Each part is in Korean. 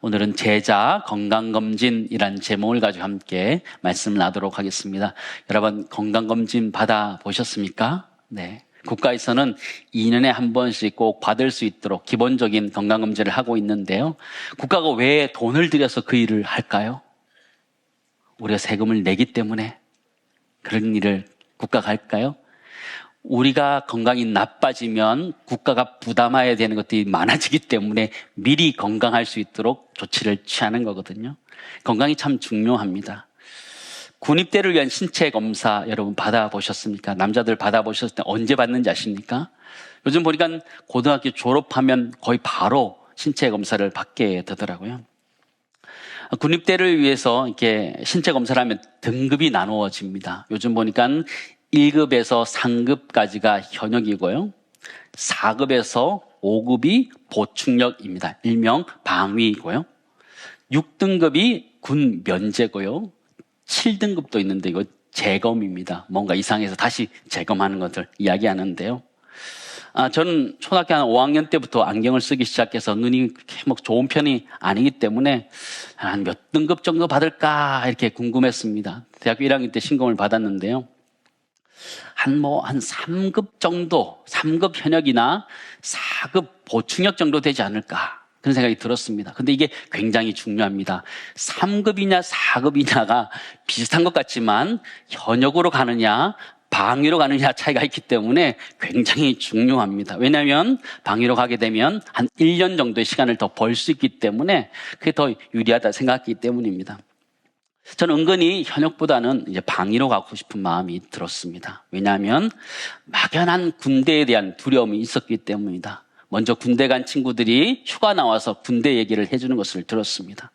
오늘은 제자 건강검진이라는 제목을 가지고 함께 말씀을 나누도록 하겠습니다. 여러분 건강검진 받아보셨습니까? 네. 국가에서는 2년에 한 번씩 꼭 받을 수 있도록 기본적인 건강검진을 하고 있는데요. 국가가 왜 돈을 들여서 그 일을 할까요? 우리가 세금을 내기 때문에 그런 일을 국가가 할까요? 우리가 건강이 나빠지면 국가가 부담해야 되는 것들이 많아지기 때문에 미리 건강할 수 있도록 조치를 취하는 거거든요. 건강이 참 중요합니다. 군입대를 위한 신체 검사 여러분 받아보셨습니까? 남자들 받아보셨을 때 언제 받는지 아십니까? 요즘 보니까 고등학교 졸업하면 거의 바로 신체 검사를 받게 되더라고요. 군입대를 위해서 이렇게 신체 검사를 하면 등급이 나누어집니다. 요즘 보니까 1급에서 3급까지가 현역이고요. 4급에서 5급이 보충역입니다. 일명 방위이고요. 6등급이 군 면제고요. 7등급도 있는데 이거 재검입니다. 뭔가 이상해서 다시 재검하는 것들 이야기하는데요. 저는 초등학교 한 5학년 때부터 안경을 쓰기 시작해서 눈이 그렇게 뭐 좋은 편이 아니기 때문에 한 몇 등급 정도 받을까 이렇게 궁금했습니다. 대학교 1학년 때 신검을 받았는데요. 한 3급 정도, 3급 현역이나 4급 보충역 정도 되지 않을까 그런 생각이 들었습니다. 근데 이게 굉장히 중요합니다. 3급이냐 4급이냐가 비슷한 것 같지만 현역으로 가느냐 방위로 가느냐 차이가 있기 때문에 굉장히 중요합니다. 왜냐하면 방위로 가게 되면 한 1년 정도의 시간을 더 벌 수 있기 때문에 그게 더 유리하다 생각했기 때문입니다. 저는 은근히 현역보다는 이제 방위로 가고 싶은 마음이 들었습니다. 왜냐하면 막연한 군대에 대한 두려움이 있었기 때문이다. 먼저 군대 간 친구들이 휴가 나와서 군대 얘기를 해주는 것을 들었습니다.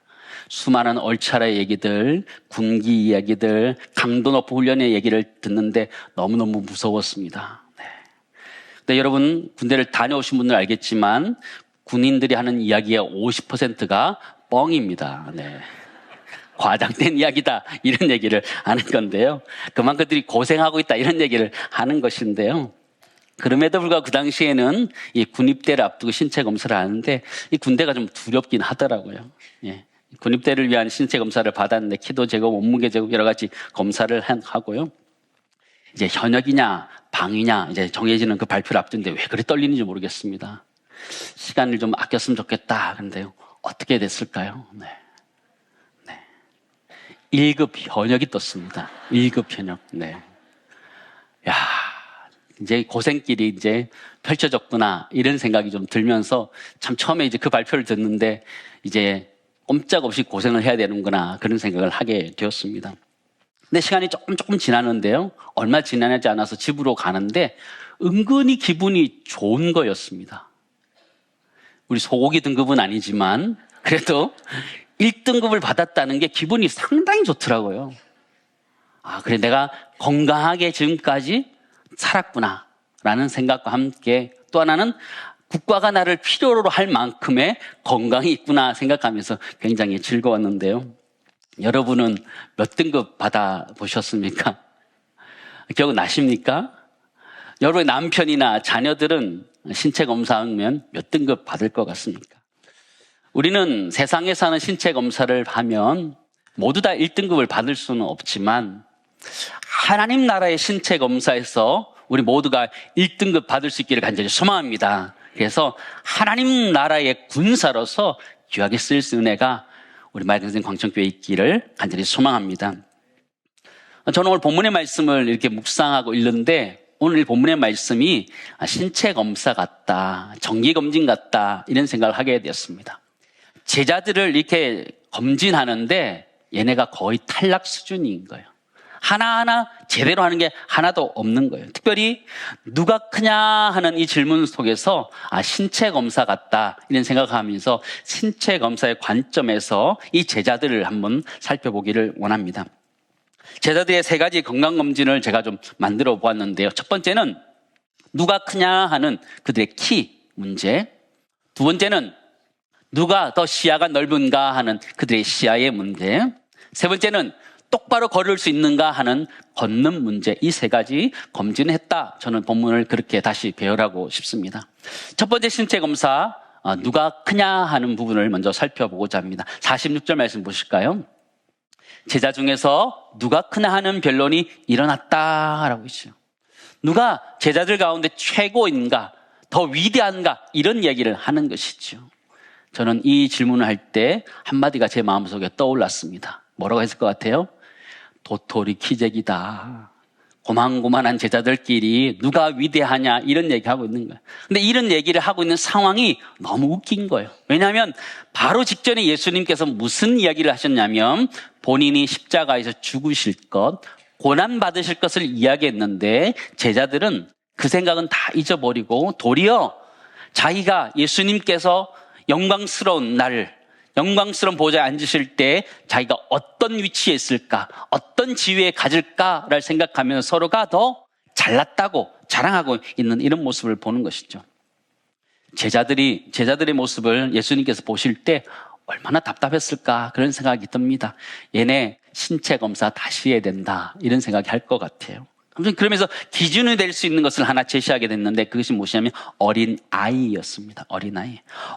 수많은 얼차례 얘기들, 군기 이야기들, 강도 높은 훈련의 얘기를 듣는데 너무너무 무서웠습니다. 네. 근데 여러분 군대를 다녀오신 분들 알겠지만 군인들이 하는 이야기의 50%가 뻥입니다. 네. 과장된 이야기다 이런 얘기를 하는 건데요. 그만 그들이 고생하고 있다 이런 얘기를 하는 것인데요. 그럼에도 불구하고 그 당시에는 이 군입대를 앞두고 신체 검사를 하는데 이 군대가 좀 두렵긴 하더라고요. 예. 군입대를 위한 신체 검사를 받았는데 키도 재고 몸무게 재고 여러 가지 검사를 하고요. 이제 현역이냐 방위냐 이제 정해지는 그 발표를 앞두는데 왜 그리 떨리는지 모르겠습니다. 시간을 좀 아꼈으면 좋겠다. 그런데요. 어떻게 됐을까요? 네. 1급 현역이 떴습니다. 1급 현역. 네. 야, 이제 고생길이 이제 펼쳐졌구나. 이런 생각이 좀 들면서 참 처음에 이제 그 발표를 듣는데 이제 꼼짝없이 고생을 해야 되는구나. 그런 생각을 하게 되었습니다. 근데 시간이 조금 지나는데요. 얼마 지나지 않아서 집으로 가는데 은근히 기분이 좋은 거였습니다. 우리 소고기 등급은 아니지만 그래도 1등급을 받았다는 게 기분이 상당히 좋더라고요. 그래 내가 건강하게 지금까지 살았구나 라는 생각과 함께 또 하나는 국가가 나를 필요로 할 만큼의 건강이 있구나 생각하면서 굉장히 즐거웠는데요. 여러분은 몇 등급 받아보셨습니까? 기억나십니까? 여러분의 남편이나 자녀들은 신체 검사하면 몇 등급 받을 것 같습니까? 우리는 세상에서 하는 신체 검사를 하면 모두 다 1등급을 받을 수는 없지만 하나님 나라의 신체 검사에서 우리 모두가 1등급 받을 수 있기를 간절히 소망합니다. 그래서 하나님 나라의 군사로서 귀하게 쓸 수 있는 은혜가 우리 맑은 광천교회에 있기를 간절히 소망합니다. 저는 오늘 본문의 말씀을 이렇게 묵상하고 읽는데 오늘 본문의 말씀이 신체 검사 같다, 정기검진 같다 이런 생각을 하게 되었습니다. 제자들을 이렇게 검진하는데 얘네가 거의 탈락 수준인 거예요. 하나하나 제대로 하는 게 하나도 없는 거예요. 특별히 누가 크냐 하는 이 질문 속에서 신체 검사 같다 이런 생각하면서 신체 검사의 관점에서 이 제자들을 한번 살펴보기를 원합니다. 제자들의 3가지 건강검진을 제가 좀 만들어 보았는데요. 첫 번째는 누가 크냐 하는 그들의 키 문제. 두 번째는 누가 더 시야가 넓은가 하는 그들의 시야의 문제. 세 번째는 똑바로 걸을 수 있는가 하는 걷는 문제. 이 3가지 검진을 했다. 저는 본문을 그렇게 다시 배열하고 싶습니다. 첫 번째 신체 검사 누가 크냐 하는 부분을 먼저 살펴보고자 합니다. 46절 말씀 보실까요? 제자 중에서 누가 크냐 하는 변론이 일어났다라고 있어요. 누가 제자들 가운데 최고인가, 더 위대한가, 이런 얘기를 하는 것이죠. 저는 이 질문을 할 때 한마디가 제 마음속에 떠올랐습니다. 뭐라고 했을 것 같아요? 도토리 키재기다. 고만고만한 제자들끼리 누가 위대하냐, 이런 얘기하고 있는 거예요. 근데 이런 얘기를 하고 있는 상황이 너무 웃긴 거예요. 왜냐하면 바로 직전에 예수님께서 무슨 이야기를 하셨냐면 본인이 십자가에서 죽으실 것, 고난받으실 것을 이야기했는데 제자들은 그 생각은 다 잊어버리고 도리어 자기가 예수님께서 영광스러운 영광스러운 보좌에 앉으실 때 자기가 어떤 위치에 있을까, 어떤 지위에 가질까를 생각하면서 서로가 더 잘났다고 자랑하고 있는 이런 모습을 보는 것이죠. 제자들의 모습을 예수님께서 보실 때 얼마나 답답했을까, 그런 생각이 듭니다. 얘네 신체 검사 다시 해야 된다, 이런 생각이 할 것 같아요. 아무튼 그러면서 기준이 될 수 있는 것을 하나 제시하게 됐는데 그것이 무엇이냐면 어린아이였습니다.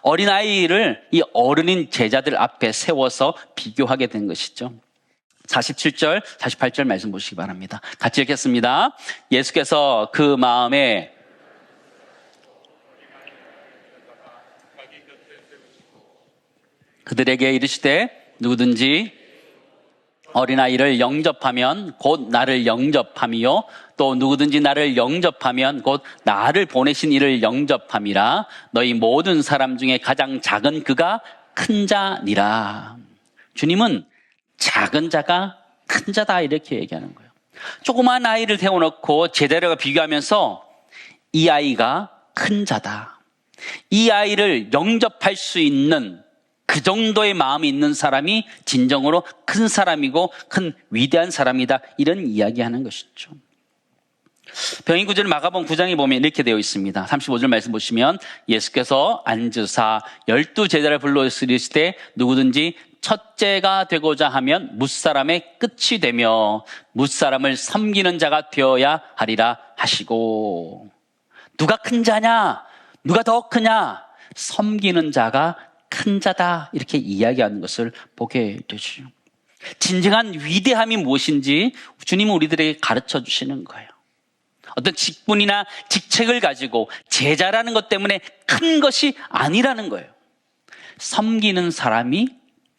어린아이를 이 어른인 제자들 앞에 세워서 비교하게 된 것이죠. 47절, 48절 말씀 보시기 바랍니다. 같이 읽겠습니다. 예수께서 그 마음에 그들에게 이르시되 누구든지 어린아이를 영접하면 곧 나를 영접함이요 또 누구든지 나를 영접하면 곧 나를 보내신 이를 영접함이라. 너희 모든 사람 중에 가장 작은 그가 큰 자니라. 주님은 작은 자가 큰 자다, 이렇게 얘기하는 거예요. 조그만 아이를 태워놓고 제자들과 비교하면서 이 아이가 큰 자다, 이 아이를 영접할 수 있는 그 정도의 마음이 있는 사람이 진정으로 큰 사람이고 큰 위대한 사람이다, 이런 이야기하는 것이죠. 병인 구절 마가복음 9장에 보면 이렇게 되어 있습니다. 35절 말씀 보시면 예수께서 앉으사 12 제자를 불러 이르시되 누구든지 첫째가 되고자 하면 뭇사람의 끝이 되며 뭇사람을 섬기는 자가 되어야 하리라 하시고. 누가 큰 자냐, 누가 더 크냐, 섬기는 자가 큰 자다, 이렇게 이야기하는 것을 보게 되죠. 진정한 위대함이 무엇인지 주님은 우리들에게 가르쳐 주시는 거예요. 어떤 직분이나 직책을 가지고 제자라는 것 때문에 큰 것이 아니라는 거예요. 섬기는 사람이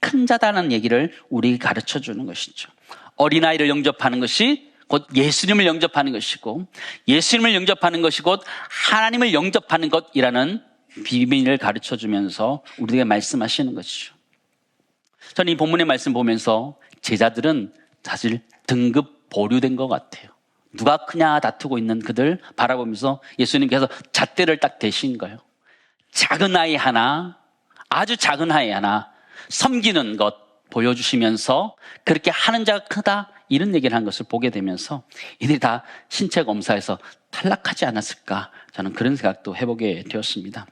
큰 자다는 얘기를 우리에게 가르쳐 주는 것이죠. 어린아이를 영접하는 것이 곧 예수님을 영접하는 것이고, 예수님을 영접하는 것이 곧 하나님을 영접하는 것이라는 비밀을 가르쳐 주면서 우리에게 말씀하시는 것이죠. 저는 이 본문의 말씀 보면서 제자들은 사실 등급 보류된 것 같아요. 누가 크냐 다투고 있는 그들 바라보면서 예수님께서 잣대를 딱 대신 거예요. 작은 아이 하나, 아주 작은 아이 하나 섬기는 것 보여주시면서 그렇게 하는 자가 크다, 이런 얘기를 한 것을 보게 되면서 이들이 다 신체 검사에서 탈락하지 않았을까, 저는 그런 생각도 해보게 되었습니다.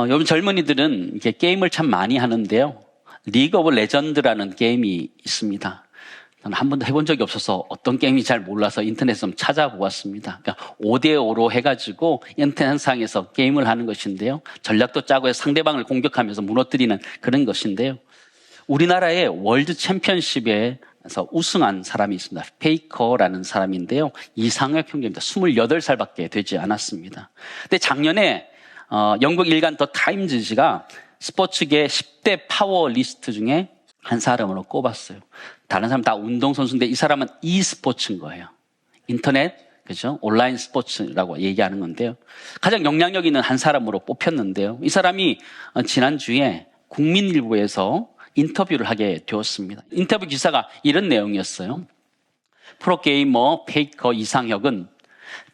요즘 젊은이들은 이렇게 게임을 참 많이 하는데요. 리그 오브 레전드라는 게임이 있습니다. 저는 한 번도 해본 적이 없어서 어떤 게임인지 잘 몰라서 인터넷에 좀 찾아보았습니다. 그러니까 5대5로 해가지고 인터넷상에서 게임을 하는 것인데요. 전략도 짜고 해서 상대방을 공격하면서 무너뜨리는 그런 것인데요. 우리나라의 월드 챔피언십에서 우승한 사람이 있습니다. 페이커라는 사람인데요. 이상혁 형제입니다. 28살밖에 되지 않았습니다. 근데 작년에 영국 일간 더 타임즈지가 스포츠계 10대 파워 리스트 중에 한 사람으로 꼽았어요. 다른 사람 다 운동선수인데 이 사람은 e스포츠인 거예요. 인터넷, 그죠? 온라인 스포츠라고 얘기하는 건데요. 가장 영향력 있는 한 사람으로 뽑혔는데요. 이 사람이 지난주에 국민일보에서 인터뷰를 하게 되었습니다. 인터뷰 기사가 이런 내용이었어요. 프로게이머 페이커 이상혁은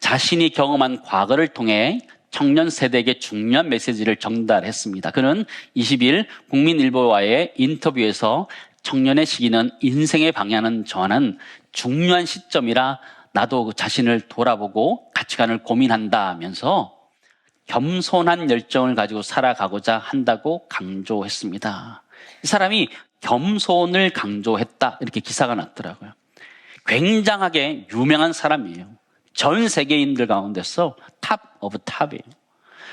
자신이 경험한 과거를 통해 청년 세대에게 중요한 메시지를 전달했습니다. 그는 20일 국민일보와의 인터뷰에서 청년의 시기는 인생의 방향을 정하는 중요한 시점이라 나도 자신을 돌아보고 가치관을 고민한다면서 겸손한 열정을 가지고 살아가고자 한다고 강조했습니다. 이 사람이 겸손을 강조했다, 이렇게 기사가 났더라고요. 굉장하게 유명한 사람이에요. 전 세계인들 가운데서 탑 오브 탑이에요.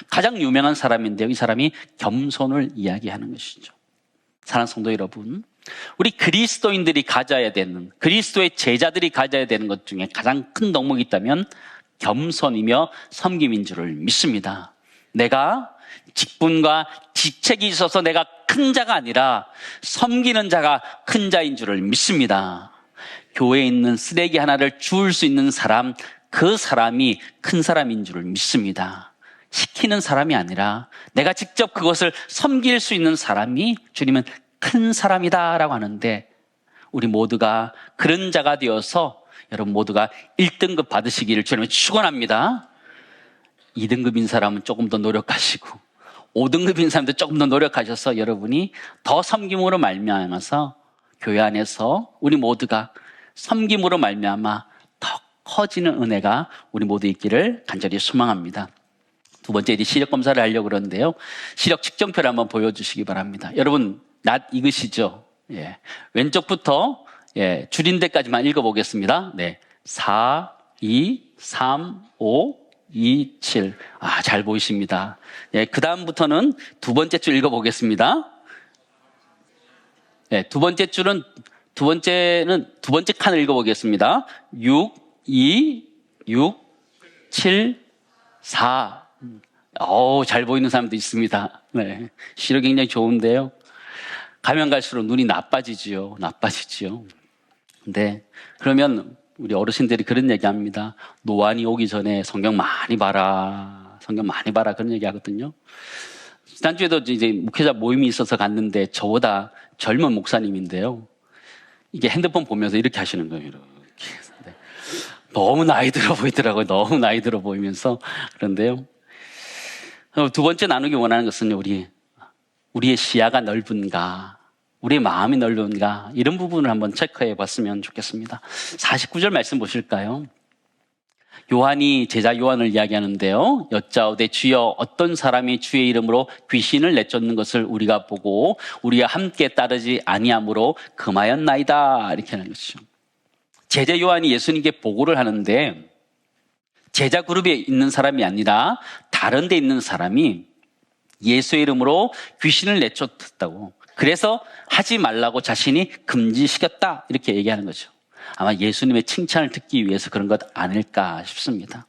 가장 유명한 사람인데요. 이 사람이 겸손을 이야기하는 것이죠. 사랑하는 성도 여러분, 우리 그리스도인들이 가져야 되는, 그리스도의 제자들이 가져야 되는 것 중에 가장 큰 덕목이 있다면 겸손이며 섬김인 줄을 믿습니다. 내가 직분과 직책이 있어서 내가 큰 자가 아니라 섬기는 자가 큰 자인 줄을 믿습니다. 교회에 있는 쓰레기 하나를 주울 수 있는 사람, 그 사람이 큰 사람인 줄을 믿습니다. 시키는 사람이 아니라 내가 직접 그것을 섬길 수 있는 사람이 주님은 큰 사람이다라고 하는데, 우리 모두가 그런 자가 되어서 여러분 모두가 1등급 받으시기를 주님은 축원합니다. 2등급인 사람은 조금 더 노력하시고 5등급인 사람도 조금 더 노력하셔서 여러분이 더 섬김으로 말미암아서 교회 안에서 우리 모두가 섬김으로 말미암아 더 커지는 은혜가 우리 모두 있기를 간절히 소망합니다. 두 번째, 이제 시력 검사를 하려고 그러는데요. 시력 측정표를 한번 보여주시기 바랍니다. 여러분, 낫 익으시죠? 예. 왼쪽부터 줄인 데까지만 읽어보겠습니다. 네. 4, 2, 3, 5, 2, 7. 아, 잘 보이십니다. 예. 그 다음부터는 두 번째 줄 읽어보겠습니다. 예. 두 번째 칸을 읽어보겠습니다. 6, 2, 6, 7, 4. 잘 보이는 사람도 있습니다. 네. 시력 굉장히 좋은데요. 가면 갈수록 눈이 나빠지지요. 근데 그러면 우리 어르신들이 그런 얘기 합니다. 노안이 오기 전에 성경 많이 봐라. 그런 얘기 하거든요. 지난주에도 이제 목회자 모임이 있어서 갔는데 저보다 젊은 목사님인데요. 이게 핸드폰 보면서 이렇게 하시는 거예요. 이렇게. 네. 너무 나이 들어 보이더라고요. 너무 나이 들어 보이면서. 그런데요. 두 번째 나누기 원하는 것은 우리의 시야가 넓은가, 우리의 마음이 넓은가, 이런 부분을 한번 체크해 봤으면 좋겠습니다. 49절 말씀 보실까요? 요한이 제자 요한을 이야기하는데요. 여짜오되 주여 어떤 사람이 주의 이름으로 귀신을 내쫓는 것을 우리가 보고 우리가 함께 따르지 아니함으로 금하였나이다. 이렇게 하는 것이죠. 제자 요한이 예수님께 보고를 하는데 제자 그룹에 있는 사람이 아니라 다른 데 있는 사람이 예수의 이름으로 귀신을 내쫓았다고, 그래서 하지 말라고 자신이 금지시켰다, 이렇게 얘기하는 거죠. 아마 예수님의 칭찬을 듣기 위해서 그런 것 아닐까 싶습니다.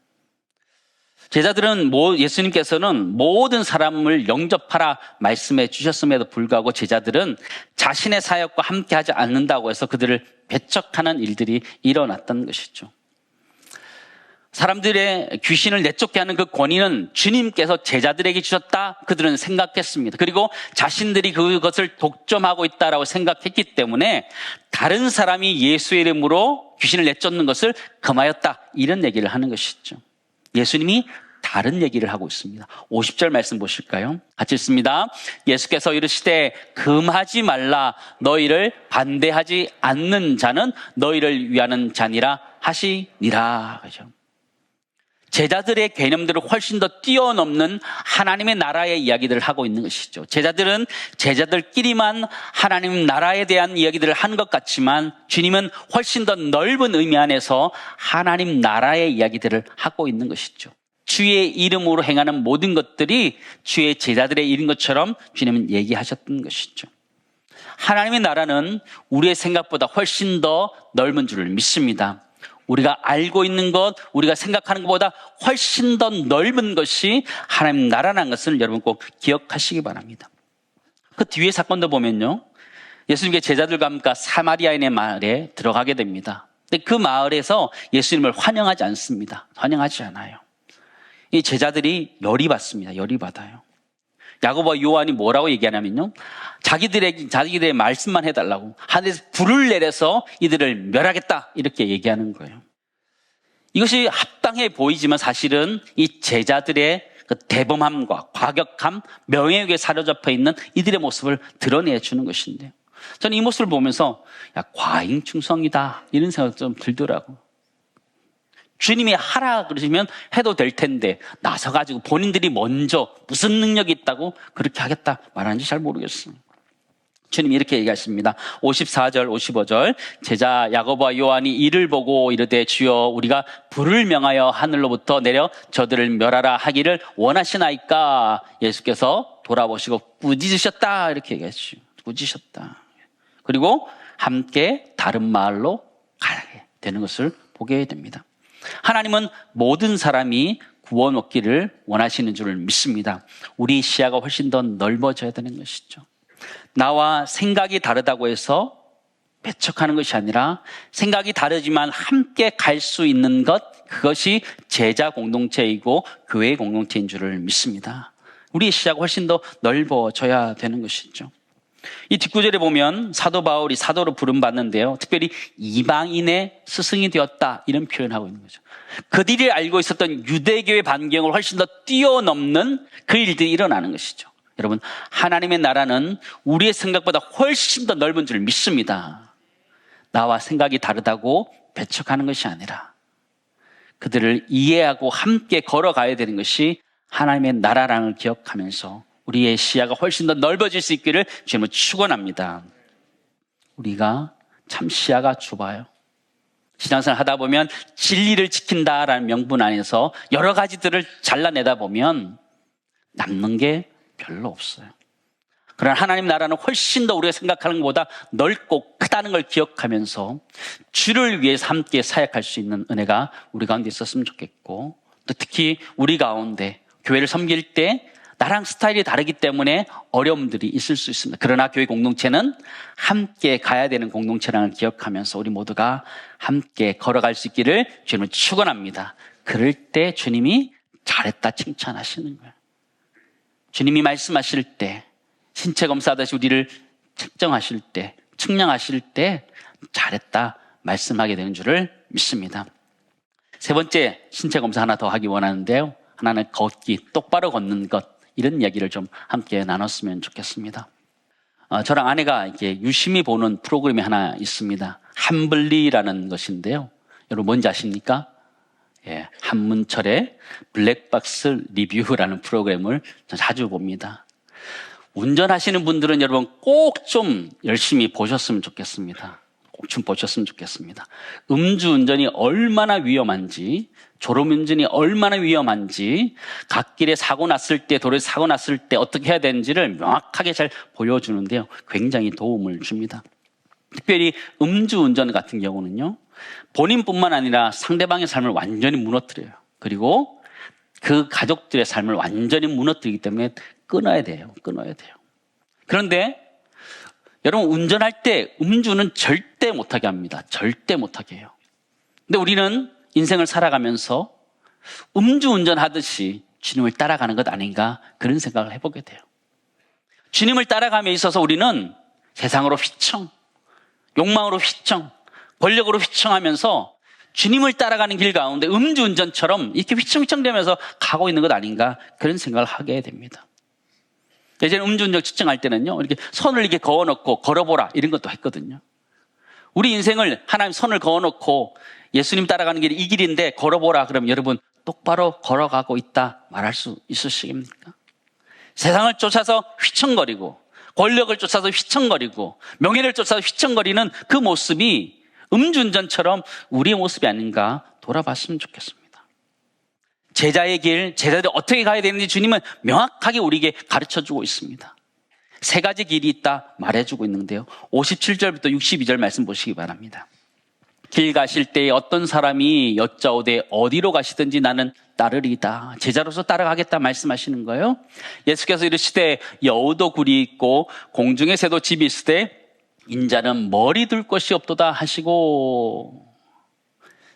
제자들은 예수님께서는 모든 사람을 영접하라 말씀해 주셨음에도 불구하고 제자들은 자신의 사역과 함께 하지 않는다고 해서 그들을 배척하는 일들이 일어났던 것이죠. 사람들의 귀신을 내쫓게 하는 그 권위는 주님께서 제자들에게 주셨다, 그들은 생각했습니다. 그리고 자신들이 그것을 독점하고 있다라고 생각했기 때문에 다른 사람이 예수의 이름으로 귀신을 내쫓는 것을 금하였다, 이런 얘기를 하는 것이죠. 예수님이 다른 얘기를 하고 있습니다. 50절 말씀 보실까요? 같이 읽습니다. 예수께서 이르시되 금하지 말라, 너희를 반대하지 않는 자는 너희를 위하는 자니라 하시니라. 그죠? 제자들의 개념들을 훨씬 더 뛰어넘는 하나님의 나라의 이야기들을 하고 있는 것이죠. 제자들은 제자들끼리만 하나님 나라에 대한 이야기들을 하는 것 같지만 주님은 훨씬 더 넓은 의미 안에서 하나님 나라의 이야기들을 하고 있는 것이죠. 주의 이름으로 행하는 모든 것들이 주의 제자들의 일인 것처럼 주님은 얘기하셨던 것이죠. 하나님의 나라는 우리의 생각보다 훨씬 더 넓은 줄을 믿습니다. 우리가 알고 있는 것, 우리가 생각하는 것보다 훨씬 더 넓은 것이 하나님 나라라는 것을 여러분 꼭 기억하시기 바랍니다. 그 뒤에 사건도 보면요, 예수님께 제자들과 함께 사마리아인의 마을에 들어가게 됩니다. 근데 그 마을에서 예수님을 환영하지 않습니다. 환영하지 않아요. 이 제자들이 열이 받습니다. 열이 받아요. 야고보와 요한이 뭐라고 얘기하냐면요, 자기들의 말씀만 해달라고, 하늘에서 불을 내려서 이들을 멸하겠다, 이렇게 얘기하는 거예요. 이것이 합당해 보이지만 사실은 이 제자들의 그 대범함과 과격함, 명예욕에 사로잡혀 있는 이들의 모습을 드러내주는 것인데요. 저는 이 모습을 보면서 과잉충성이다, 이런 생각이 좀 들더라고요. 주님이 하라 그러시면 해도 될 텐데 나서가지고 본인들이 먼저 무슨 능력이 있다고 그렇게 하겠다 말하는지 잘 모르겠어요. 주님이 이렇게 얘기하십니다. 54절, 55절. 제자 야고보와 요한이 이를 보고 이르되 주여 우리가 불을 명하여 하늘로부터 내려 저들을 멸하라 하기를 원하시나이까? 예수께서 돌아보시고 꾸짖으셨다. 이렇게 얘기하시죠. 꾸짖으셨다. 그리고 함께 다른 마을로 가게 되는 것을 보게 됩니다. 하나님은 모든 사람이 구원 얻기를 원하시는 줄을 믿습니다. 우리 시야가 훨씬 더 넓어져야 되는 것이죠. 나와 생각이 다르다고 해서 배척하는 것이 아니라 생각이 다르지만 함께 갈 수 있는 것, 그것이 제자 공동체이고 교회 공동체인 줄을 믿습니다. 우리의 시야가 훨씬 더 넓어져야 되는 것이죠. 이 뒷구절에 보면 사도 바울이 사도로 부름받는데요, 특별히 이방인의 스승이 되었다 이런 표현하고 있는 거죠. 그들이 알고 있었던 유대교의 반경을 훨씬 더 뛰어넘는 그 일들이 일어나는 것이죠. 여러분, 하나님의 나라는 우리의 생각보다 훨씬 더 넓은 줄 믿습니다. 나와 생각이 다르다고 배척하는 것이 아니라 그들을 이해하고 함께 걸어가야 되는 것이 하나님의 나라라는 걸 기억하면서 우리의 시야가 훨씬 더 넓어질 수 있기를 주님을 축원합니다. 우리가 참 시야가 좁아요. 신앙생활 하다 보면 진리를 지킨다라는 명분 안에서 여러 가지들을 잘라내다 보면 남는 게 별로 없어요. 그러나 하나님 나라는 훨씬 더 우리가 생각하는 것보다 넓고 크다는 걸 기억하면서 주를 위해서 함께 사역할 수 있는 은혜가 우리 가운데 있었으면 좋겠고, 또 특히 우리 가운데 교회를 섬길 때 나랑 스타일이 다르기 때문에 어려움들이 있을 수 있습니다. 그러나 교회 공동체는 함께 가야 되는 공동체라는 걸 기억하면서 우리 모두가 함께 걸어갈 수 있기를 주님을 축원합니다. 그럴 때 주님이 잘했다 칭찬하시는 거예요. 주님이 말씀하실 때, 신체 검사하듯이 우리를 측정하실 때, 측량하실 때 잘했다 말씀하게 되는 줄을 믿습니다. 세 번째 신체 검사 하나 더 하기 원하는데요, 하나는 걷기, 똑바로 걷는 것, 이런 이야기를 좀 함께 나눴으면 좋겠습니다. 저랑 아내가 이렇게 유심히 보는 프로그램이 하나 있습니다. 함블리라는 것인데요, 여러분 뭔지 아십니까? 예, 한문철의 블랙박스 리뷰라는 프로그램을 자주 봅니다. 운전하시는 분들은 여러분 꼭 좀 열심히 보셨으면 좋겠습니다. 꼭 좀 보셨으면 좋겠습니다. 음주운전이 얼마나 위험한지, 졸음운전이 얼마나 위험한지, 갓길에 사고 났을 때, 도로에 사고 났을 때 어떻게 해야 되는지를 명확하게 잘 보여주는데요, 굉장히 도움을 줍니다. 특별히 음주운전 같은 경우는요, 본인뿐만 아니라 상대방의 삶을 완전히 무너뜨려요. 그리고 그 가족들의 삶을 완전히 무너뜨리기 때문에 끊어야 돼요. 그런데 여러분, 운전할 때 음주는 절대 못하게 합니다. 절대 못하게 해요. 근데 우리는 인생을 살아가면서 음주운전 하듯이 주님을 따라가는 것 아닌가, 그런 생각을 해보게 돼요. 주님을 따라감에 있어서 우리는 세상으로 휘청, 욕망으로 휘청, 권력으로 휘청하면서 주님을 따라가는 길 가운데 음주운전처럼 이렇게 휘청휘청되면서 가고 있는 것 아닌가, 그런 생각을 하게 됩니다. 예전에 음주운전 측정할 때는요, 이렇게 손을 이렇게 그어놓고 걸어보라 이런 것도 했거든요. 우리 인생을 하나님 손을 그어놓고 예수님 따라가는 길이 이 길인데 걸어보라 그러면 여러분 똑바로 걸어가고 있다 말할 수 있으시겠습니까? 세상을 쫓아서 휘청거리고 권력을 쫓아서 휘청거리고 명예를 쫓아서 휘청거리는 그 모습이 음주운전처럼 우리의 모습이 아닌가 돌아봤으면 좋겠습니다. 제자의 길, 제자들이 어떻게 가야 되는지 주님은 명확하게 우리에게 가르쳐주고 있습니다. 세 가지 길이 있다 말해주고 있는데요, 57절부터 62절 말씀 보시기 바랍니다. 길 가실 때에 어떤 사람이 여짜오되 어디로 가시든지 나는 따르리다. 제자로서 따라가겠다 말씀하시는 거예요. 예수께서 이르시되 여우도 굴이 있고 공중의 새도 집이 있으되 인자는 머리 둘 곳이 없도다 하시고,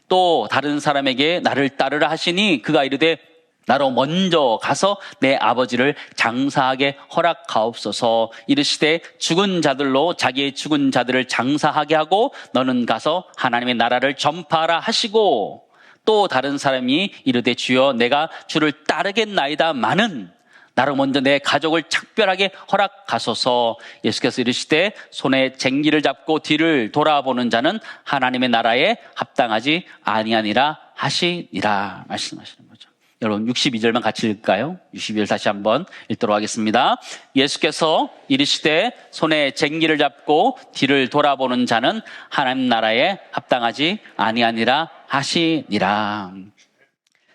또 다른 사람에게 나를 따르라 하시니 그가 이르되 나로 먼저 가서 내 아버지를 장사하게 허락하옵소서. 이르시되 죽은 자들로 자기의 죽은 자들을 장사하게 하고 너는 가서 하나님의 나라를 전파하라 하시고, 또 다른 사람이 이르되 주여 내가 주를 따르겠나이다마는 나로 먼저 내 가족을 작별하게 허락하소서. 예수께서 이르시되 손에 쟁기를 잡고 뒤를 돌아보는 자는 하나님의 나라에 합당하지 아니하니라 하시니라 말씀하시는 거죠. 여러분 62절만 같이 읽을까요? 62절 다시 한번 읽도록 하겠습니다. 예수께서 이르시되 손에 쟁기를 잡고 뒤를 돌아보는 자는 하나님 나라에 합당하지 아니하니라 하시니라.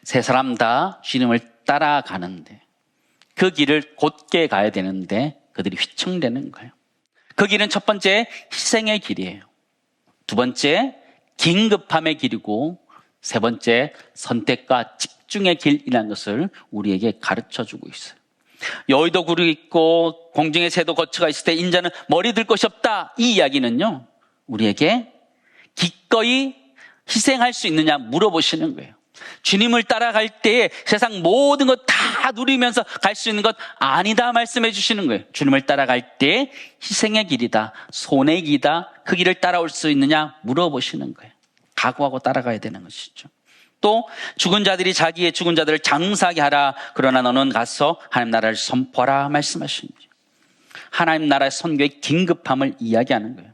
세 사람 다 주님을 따라가는데 그 길을 곧게 가야 되는데 그들이 휘청대는 거예요. 그 길은 첫 번째 희생의 길이에요. 두 번째 긴급함의 길이고 세 번째 선택과 집중의 길이라는 것을 우리에게 가르쳐주고 있어요. 여의도 굴이 있고 공중의 새도 거처가 있을 때 인자는 머리 들 것이 없다. 이 이야기는요, 우리에게 기꺼이 희생할 수 있느냐 물어보시는 거예요. 주님을 따라갈 때에 세상 모든 것 다 누리면서 갈 수 있는 것 아니다 말씀해 주시는 거예요. 주님을 따라갈 때 희생의 길이다, 손의 길이다, 그 길을 따라올 수 있느냐 물어보시는 거예요. 각오하고 따라가야 되는 것이죠. 또 죽은 자들이 자기의 죽은 자들을 장사하게 하라. 그러나 너는 가서 하나님 나라를 선포하라 말씀하시는 거예요. 하나님 나라의 선교의 긴급함을 이야기하는 거예요.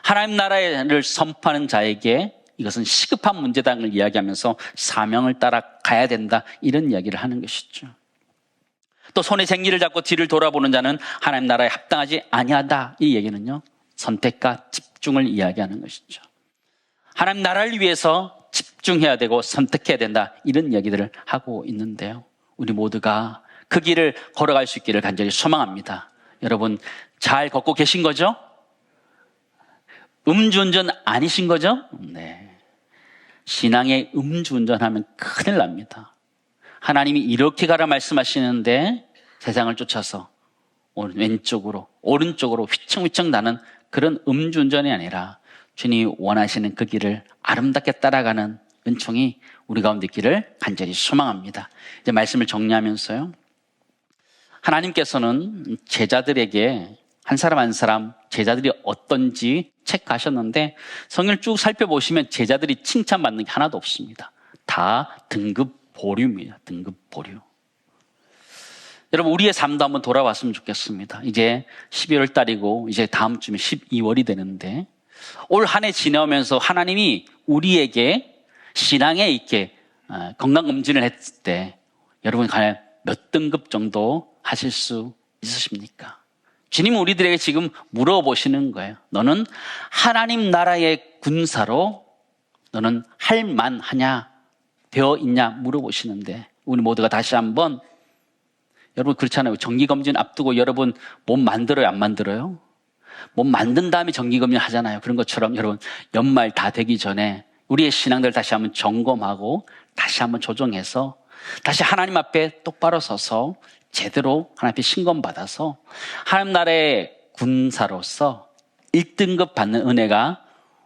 하나님 나라를 선포하는 자에게 이것은 시급한 문제다는 걸 이야기하면서 사명을 따라 가야 된다, 이런 이야기를 하는 것이죠. 또 손에 쟁기를 잡고 뒤를 돌아보는 자는 하나님 나라에 합당하지 아니하다. 이 얘기는요, 선택과 집중을 이야기하는 것이죠. 하나님 나라를 위해서 집중해야 되고 선택해야 된다, 이런 이야기들을 하고 있는데요, 우리 모두가 그 길을 걸어갈 수 있기를 간절히 소망합니다. 여러분 잘 걷고 계신 거죠? 음주운전 아니신 거죠? 네. 신앙에 음주운전하면 큰일 납니다. 하나님이 이렇게 가라 말씀하시는데 세상을 쫓아서 왼쪽으로 오른쪽으로 휘청휘청 나는 그런 음주운전이 아니라 주님이 원하시는 그 길을 아름답게 따라가는 은총이 우리 가운데 있기를 간절히 소망합니다. 이제 말씀을 정리하면서요, 하나님께서는 제자들에게 한 사람 한 사람 제자들이 어떤지 체크하셨는데 성경을 쭉 살펴보시면 제자들이 칭찬받는 게 하나도 없습니다. 다 등급 보류입니다. 등급 보류. 여러분 우리의 삶도 한번 돌아봤으면 좋겠습니다. 이제 12월 달이고 이제 다음 주면 12월이 되는데 올 한 해 지나오면서 하나님이 우리에게 신앙에 있게 건강검진을 했을 때 여러분 과연 몇 등급 정도 하실 수 있으십니까? 주님은 우리들에게 지금 물어보시는 거예요. 너는 하나님 나라의 군사로 너는 할 만하냐, 되어 있냐 물어보시는데 우리 모두가 다시 한번, 여러분 그렇잖아요. 정기검진 앞두고 여러분 몸 만들어요, 안 만들어요? 몸 만든 다음에 정기검진 하잖아요. 그런 것처럼 여러분 연말 다 되기 전에 우리의 신앙들 다시 한번 점검하고 다시 한번 조정해서 다시 하나님 앞에 똑바로 서서 제대로 하나님 앞에 신검받아서 하나님 나라의 군사로서 1등급 받는 은혜가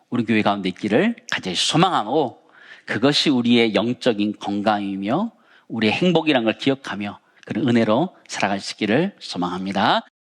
우리 교회 가운데 있기를 간절히 소망하고, 그것이 우리의 영적인 건강이며 우리의 행복이라는 걸 기억하며 그런 은혜로 살아갈 수 있기를 소망합니다.